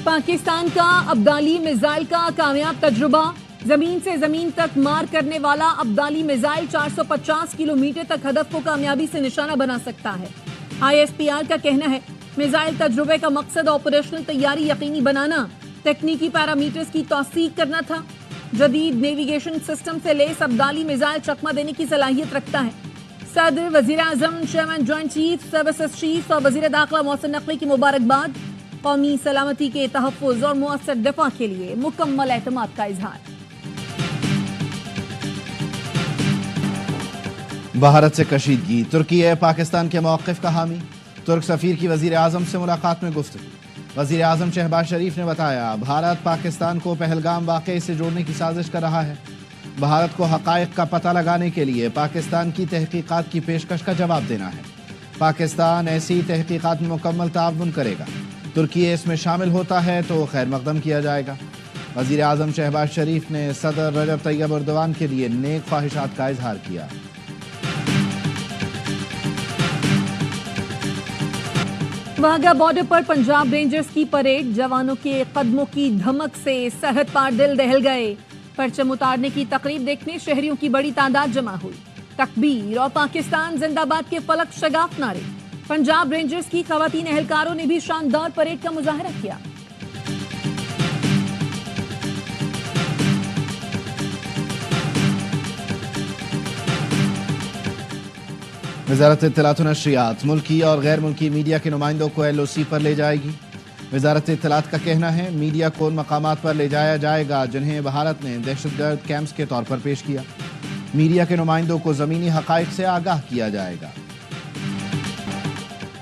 پاکستان کا ابدالی میزائل کا کامیاب تجربہ، زمین سے زمین تک مار کرنے والا ابدالی میزائل 450 کلومیٹر تک ہدف کو کامیابی سے نشانہ بنا سکتا ہے۔ ISPR کا کہنا ہے میزائل تجربے کا مقصد آپریشنل تیاری یقینی بنانا، تکنیکی پیرامیٹرز کی توثیق کرنا تھا۔ جدید نیویگیشن سسٹم سے لیس ابدالی میزائل چکمہ دینے کی صلاحیت رکھتا ہے۔ صدر، وزیر اعظم، chairman joint chief services chief اور وزیر داخلہ محسن نقوی کی مبارکباد، قومی سلامتی کے تحفظ اور مؤثر دفاع کے لیے مکمل اعتماد کا اظہار۔ بھارت سے کشیدگی، ترکی پاکستان کے موقف کا حامی، ترک سفیر کی وزیر اعظم سے ملاقات میں گفتگو۔ وزیر اعظم شہباز شریف نے بتایا بھارت پاکستان کو پہلگام واقعے سے جوڑنے کی سازش کر رہا ہے۔ بھارت کو حقائق کا پتہ لگانے کے لیے پاکستان کی تحقیقات کی پیشکش کا جواب دینا ہے۔ پاکستان ایسی تحقیقات میں مکمل تعاون کرے گا۔ ترکی اس میں شامل ہوتا ہے تو خیر مقدم کیا جائے گا۔ وزیر اعظم شہباز شریف نے صدر رجب طیب ایردوان کے لیے نیک خواہشات کا اظہار کیا۔ واہگہ بارڈر پر پنجاب رینجرز کی پریڈ، جوانوں کے قدموں کی دھمک سے سرحد پار دل دہل گئے۔ پرچم اتارنے کی تقریب دیکھنے شہریوں کی بڑی تعداد جمع ہوئی۔ تکبیر اور پاکستان زندہ باد کے فلک شگاف نعرے۔ پنجاب رینجرز کی خواتین اہلکاروں نے بھی شاندار پریڈ کا مظاہرہ کیا۔ وزارت اطلاعات و نشریات ملکی اور غیر ملکی میڈیا کے نمائندوں کو LOC پر لے جائے گی۔ وزارت اطلاعات کا کہنا ہے میڈیا کو ان مقامات پر لے جایا جائے گا جنہیں بھارت نے دہشت گرد کیمپس کے طور پر پیش کیا۔ میڈیا کے نمائندوں کو زمینی حقائق سے آگاہ کیا جائے گا۔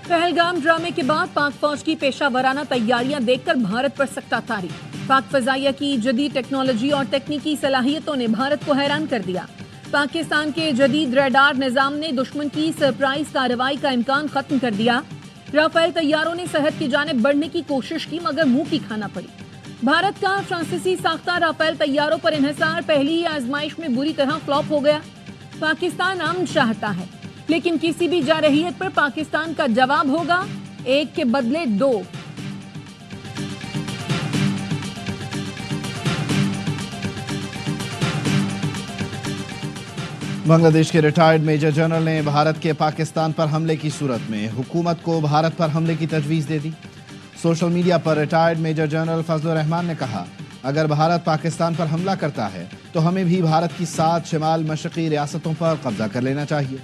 پہلگام ڈرامے کے بعد پاک فوج کی پیشہ ورانہ تیاریاں دیکھ کر بھارت پر سکتہ طاری۔ پاک فضائیہ کی جدید ٹیکنالوجی اور تکنیکی صلاحیتوں نے بھارت کو حیران کر دیا۔ پاکستان کے جدید ریڈار نظام نے دشمن کی سرپرائز کارروائی کا امکان ختم کر دیا۔ رافیل طیاروں نے سرحد کی جانب بڑھنے کی کوشش کی مگر منہ کی کھانا پڑی۔ بھارت کا فرانسیسی ساختہ رافیل طیاروں پر انحصار پہلی ہی آزمائش میں بری طرح فلاپ ہو گیا۔ پاکستان امن چاہتا ہے لیکن کسی بھی جارحیت پر پاکستان کا جواب ہوگا ایک کے بدلے دو۔ بنگلہ دیش کے ریٹائرڈ میجر جنرل نے بھارت کے پاکستان پر حملے کی صورت میں حکومت کو بھارت پر حملے کی تجویز دے دی۔ سوشل میڈیا پر ریٹائرڈ میجر جنرل فضل الرحمان نے کہا اگر بھارت پاکستان پر حملہ کرتا ہے تو ہمیں بھی بھارت کی 7 شمال مشرقی ریاستوں پر قبضہ کر لینا چاہیے۔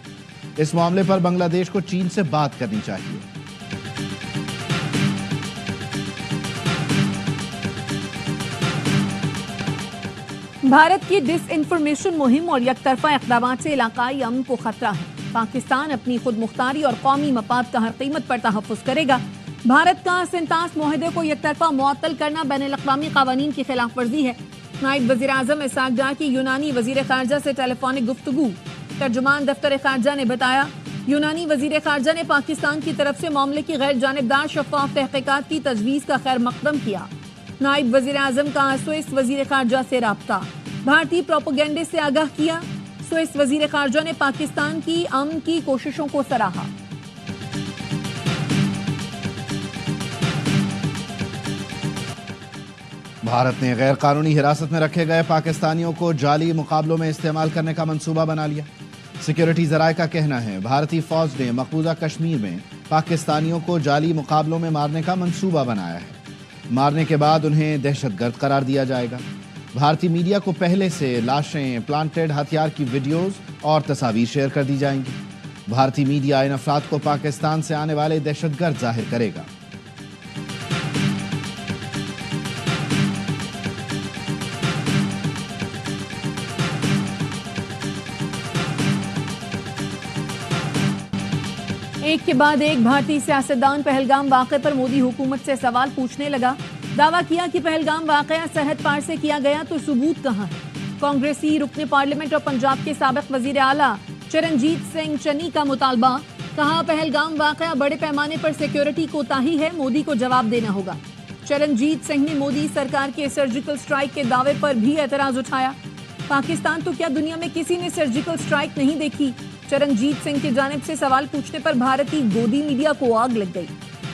اس معاملے پر بنگلہ دیش کو چین سے بات کرنی چاہیے۔ بھارت کی ڈس انفارمیشن مہم اور یک طرفہ اقدامات سے علاقائی امن کو خطرہ ہے۔ پاکستان اپنی خود مختاری اور قومی مفاد کا ہر قیمت پر تحفظ کرے گا۔ بھارت کا سنتاس معاہدے کو یک طرفہ معطل کرنا بین الاقوامی قوانین کی خلاف ورزی ہے۔ نائب وزیر اعظم اسحاق ڈار کی یونانی وزیر خارجہ سے ٹیلی فونک گفتگو۔ ترجمان دفتر خارجہ نے بتایا یونانی وزیر خارجہ نے پاکستان کی طرف سے معاملے کی غیر جانبدار شفاف تحقیقات کی تجویز کا خیر مقدم کیا۔ نائب وزیر اعظم کا سوئس وزیر خارجہ سے رابطہ، بھارتی پروپیگنڈے سے آگاہ کیا۔ سوئس وزیر خارجہ نے پاکستان کی امن کی کوششوں کو سراہا۔ بھارت نے غیر قانونی حراست میں رکھے گئے پاکستانیوں کو جعلی مقابلوں میں استعمال کرنے کا منصوبہ بنا لیا۔ سیکیورٹی ذرائع کا کہنا ہے بھارتی فوج نے مقبوضہ کشمیر میں پاکستانیوں کو جعلی مقابلوں میں مارنے کا منصوبہ بنایا ہے۔ مارنے کے بعد انہیں دہشت گرد قرار دیا جائے گا۔ بھارتی میڈیا کو پہلے سے لاشیں، پلانٹڈ ہتھیار کی ویڈیوز اور تصاویر شیئر کر دی جائیں گی۔ بھارتی میڈیا ان افراد کو پاکستان سے آنے والے دہشت گرد ظاہر کرے گا۔ ایک کے بعد ایک بھارتی سیاستدان پہلگام واقعے پر مودی حکومت سے سوال پوچھنے لگا۔ دعویٰ کیا کہ پہلگام واقعہ سرحد پار سے کیا گیا تو ثبوت کہاں ہے۔ کانگریسی رکن پارلیمنٹ اور پنجاب کے سابق وزیر اعلیٰ چرنجیت سنگھ چنی کا مطالبہ، کہا پہلگام واقعہ بڑے پیمانے پر سیکیورٹی کوتاہی ہے، مودی کو جواب دینا ہوگا۔ چرنجیت سنگھ نے مودی سرکار کے سرجیکل سٹرائیک کے دعوے پر بھی اعتراض اٹھایا۔ پاکستان تو کیا دنیا میں کسی نے سرجیکل سٹرائیک نہیں دیکھی؟ چرنجیت سنگھ کی جانب سے سوال پوچھنے پر بھارتی گودی میڈیا کو آگ لگ گئی۔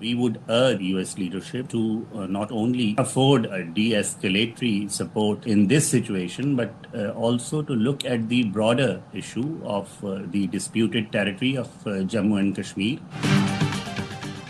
We would urge US leadership to not only afford a de-escalatory support in this situation, but also to look at the broader issue of the disputed territory of Jammu and Kashmir.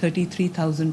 33,000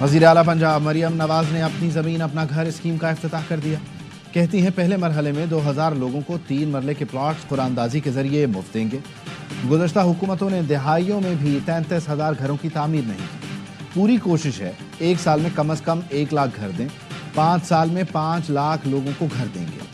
وزیر اعلیٰ پنجاب مریم نواز نے اپنی زمین اپنا گھر scheme کا افتتاح کر دیا. کہتی ہیں پہلے مرحلے میں 2000 لوگوں کو 3 مرلے کے پلاٹس قرآن اندازی کے ذریعے مفت دیں گے. گزشتہ حکومتوں نے دہائیوں میں بھی 33,000 گھروں کی تعمیر نہیں کی. پوری کوشش ہے 1 سال میں کم از کم 1 لاکھ گھر دیں. 5 سال میں 5 لاکھ لوگوں کو گھر دیں گے.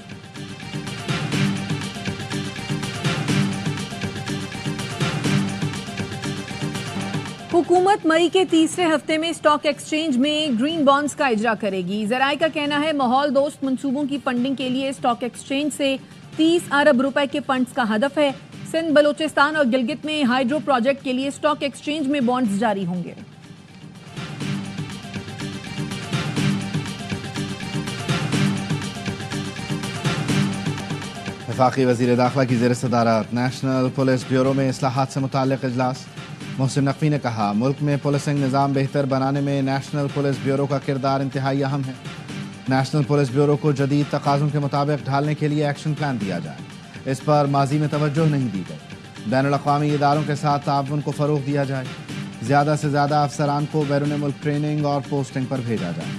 حکومت مئی کے تیسرے ہفتے میں اسٹاک ایکسچینج میں گرین بانڈز کا اجرا کرے گی. ذرائع کا کہنا ہے ماحول دوست منصوبوں کی فنڈنگ کے لیے اسٹاک ایکسچینج سے 30 ارب روپے کے فنڈز کا ہدف ہے. سندھ، بلوچستان اور گلگت میں ہائیڈرو پروجیکٹ کے لیے اسٹاک ایکسچینج میں بانڈز جاری ہوں گے. وفاقی وزیر داخلہ کی زیر صدارت نیشنل پولیس بیورو میں اصلاحات سے متعلق اجلاس. محسن نقوی نے کہا ملک میں پولیسنگ نظام بہتر بنانے میں نیشنل پولیس بیورو کا کردار انتہائی اہم ہے. نیشنل پولیس بیورو کو جدید تقاضوں کے مطابق ڈھالنے کے لیے ایکشن پلان دیا جائے. اس پر ماضی میں توجہ نہیں دی گئی. بین الاقوامی اداروں کے ساتھ تعاون کو فروغ دیا جائے. زیادہ سے زیادہ افسران کو بیرون ملک ٹریننگ اور پوسٹنگ پر بھیجا جائے.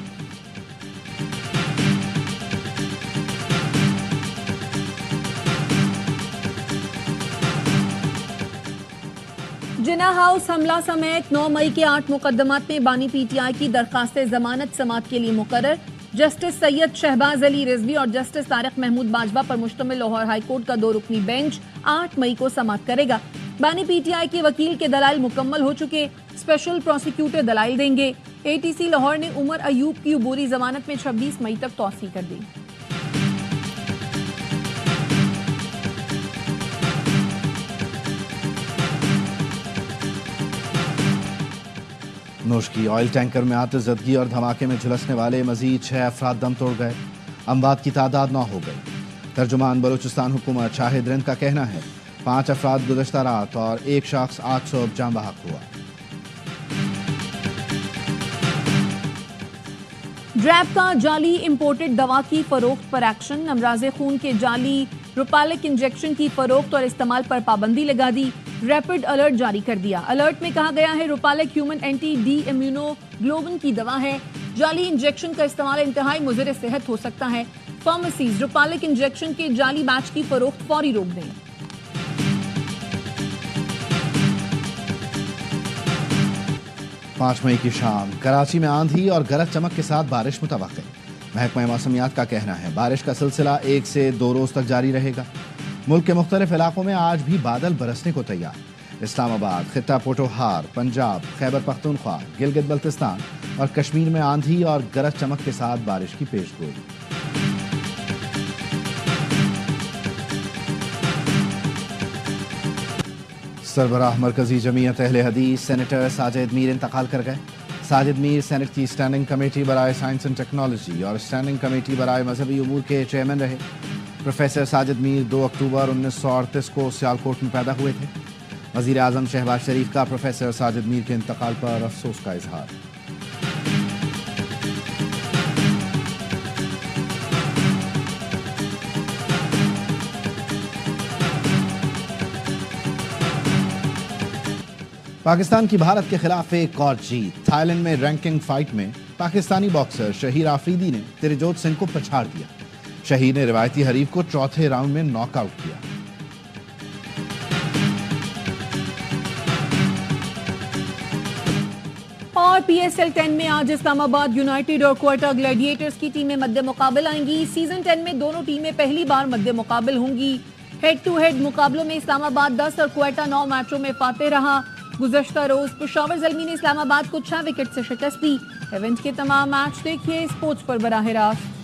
جناح ہاؤس حملہ سمیت 9 مئی کے 8 مقدمات میں بانی پی ٹی آئی کی درخواست ضمانت سماعت کے لیے مقرر. جسٹس سید شہباز علی رضوی اور جسٹس طارق محمود باجوہ پر مشتمل لاہور ہائی کورٹ کا 2 رکنی بینچ 8 مئی کو سماعت کرے گا. بانی پی ٹی آئی کے وکیل کے دلائل مکمل ہو چکے. اسپیشل پروسیکیوٹر دلائل دیں گے. اے ٹی سی لاہور نے عمر ایوب کی عبوری ضمانت میں 26 مئی تک توسیع کر دی. نوش کی آئل ٹینکر میں آتش زدگی اور دھماکے میں جھلسنے والے مزید 6 افراد دم توڑ گئے. اموات کی تعداد 9 ہو گئی. ترجمان بلوچستان حکومت شاہد رند کا کہنا ہے 5 افراد گزشتہ رات اور 1 شخص آج صبح جاں بحق ہوا. ڈریپ کا جعلی امپورٹڈ دوا کی فروخت پر ایکشن. امراض خون کے جعلی روپالک انجیکشن کی فروخت اور استعمال پر پابندی لگا دی. ریپڈ الرٹ جاری کر دیا. الرٹ میں کہا گیا ہے روپالک human anti D immunoglobulin کی دوا ہے. جعلی انجیکشن کا استعمال انتہائی مضر صحت ہو سکتا ہے. فارمیسیز روپالک انجیکشن کے جعلی بیچ کی فروخت فوری روک دیں. پانچ مئی کی شام کراچی میں آندھی اور گرج چمک کے ساتھ بارش متوقع. محکمہ موسمیات کا کہنا ہے بارش کا سلسلہ 1 سے 2 روز تک جاری رہے گا. ملک کے مختلف علاقوں میں آج بھی بادل برسنے کو تیار. اسلام آباد، خطہ پوٹوہار، پنجاب، خیبر پختونخوا، گلگت بلتستان اور کشمیر میں آندھی اور گرج چمک کے ساتھ بارش کی پیش گوئی. سربراہ مرکزی جمعیت اہل حدیث سینیٹر ساجد میر انتقال کر گئے. ساجد میر سینٹ کی اسٹینڈنگ کمیٹی برائے سائنس اینڈ ٹیکنالوجی اور اسٹینڈنگ کمیٹی برائے مذہبی امور کے چیئرمین رہے. پروفیسر ساجد میر 2 اکتوبر 1938 کو سیالکوٹ میں پیدا ہوئے تھے. وزیر اعظم شہباز شریف کا پروفیسر ساجد میر کے انتقال پر افسوس کا اظہار. پاکستان کی بھارت کے خلاف ایک اور جیت. تھائی لینڈ میں رینکنگ فائٹ میں پاکستانی باکسر شہیر آفریدی نے ترجوت سنگھ کو پچھاڑ دیا. شہیر نے روایتی حریف کو چوتھے راؤنڈ میں ناک آؤٹ کیا. اور پی ایس ایل 10 میں آج اسلام آباد یونائٹیڈ اور کوئٹہ گلیڈیٹرز کی ٹیمیں مد مقابل آئیں گی. سیزن 10 میں دونوں ٹیمیں پہلی بار مد مقابل ہوں گی. ہیڈ ٹو ہیڈ مقابلوں میں اسلام آباد 10 اور کوئٹہ 9 میچوں میں فاتح رہا. گزشتہ روز پشاور زلمی نے اسلام آباد کو 6 وکٹ سے شکست دی. ایونٹ کے تمام میچ دیکھیے اسپورٹس پر براہ راست.